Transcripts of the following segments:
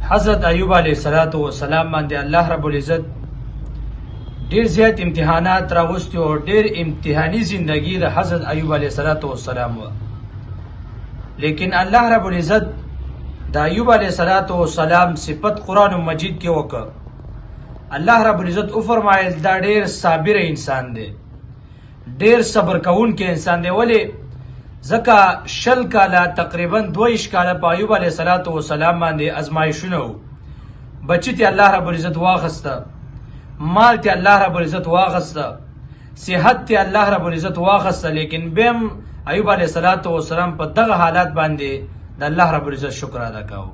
حضرت ایوب علیه السلام باندې الله رب العزت ډیر زیات امتحانات راوستي او ډیر امتحاني زندگی د حضرت ایوب علیه السلام و، لیکن الله رب العزت د ایوب علیه السلام صفت قرآن مجید کې وکړه. الله رب العزت او فرمایل دا ډیر صابر انسان دی، ډیر صبر کوونکی انسان دی. ولی ځکه شل کاله تقریبا 22 کاله په ایوب علیه السلام باندې ازمایښونه وو. بچی ته الله رب العزت واخسته، مال ته الله رب العزت واخسته، صحت ته الله رب العزت واخسته، لیکن بیم ایوب علیه السلام په دغه حالات باندې د الله رب العزت شکر ادا کاوه.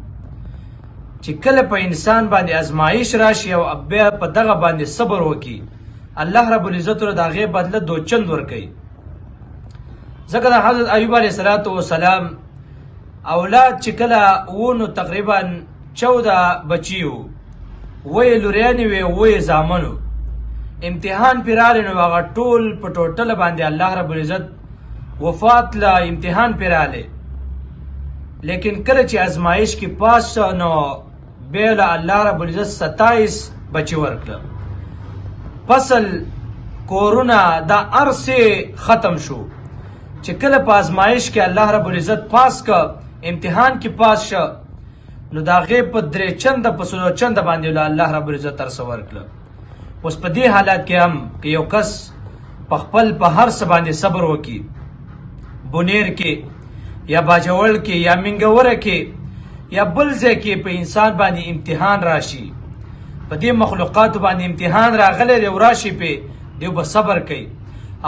چې کله په انسان باندې ازمایش راشي او بیا په دغه باندې صبر وکي، الله رب العزت له دغه بدله دوچند ورکوي. ځکه د حضرت ایوب علیه السلام اولاد چې کله وونو تقریبا 14 بچي وو، وی لوریانې وی وی زامنو، امتحان پې راغلی نو هغه ټول په ټوټله باندې الله رب العزت وفات له امتحان پې راغلی. لیکن کله چې ازمایش کې پاس شو نو بیا له الله رب العزت 27 بچي ورکړه. فصل کورونه دا ارسه ختم شو. چې کله په ازمایش کې الله رب العزت پاس کا، امتحان کې پاس شو، نو دا غیب په درې چنده په سلو چنده باندې له الله رب العزت ترسه ورکړه. اوس په دې حالات کې هم که یو کس په خپل په هر څه باندې صبر وکړي، بونیر کې یا باجوړ کې یا منګوره کې یا بل ځای کې په انسان باندې امتحان راشي، په دې مخلوقاتو باندې امتحان راغلی دی او راشي په دیو به صبر کوي.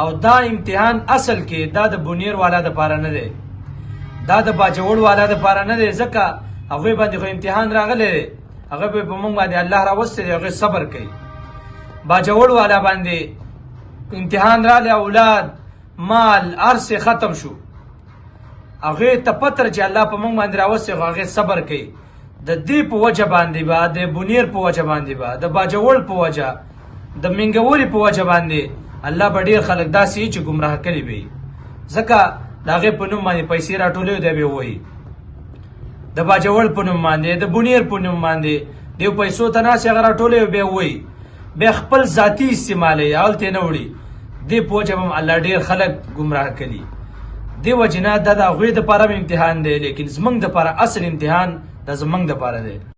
او دا امتحان اصل کې دا د بونیر والا د پاره نه دی، دا د باجوړ والا د پاره نه دی. ځکه هغوی باندې خو امتحان راغلی دی، هغه به په موږ باندې الله راوستی دی، هغوی صبر کوي. باجوړ والا باندې امتحان راغلی، اولاد مال هر څه ختم شو، هغې ته پتر چې الله په موږ باندې راوستی، هغې صبر کوي. د دې په وجه باندې به، د بونیر په وجه باندې به، د باجوړ په وجه، د منګوري په وجه باندې الله به ډېر خلک داسې چې ګمراه کړي وي. ځکه د هغې په نوم باندې پیسې راټولوي، دی به وایي د باجوړ په نوم باندې، د بونیر په نوم باندې دیو پیسو ته ناست هغه راټولوي، بیا وایي بیا خپل ذاتي استعمالوي، هلته نه وړي. دې په وجه به هم الله ډېر خلک ګمراه کړي. دې وجې نه دا د هغوی دپاره امتحان دی، لیکن زموږ دپاره اصل امتحان دا زموږ دپاره دی.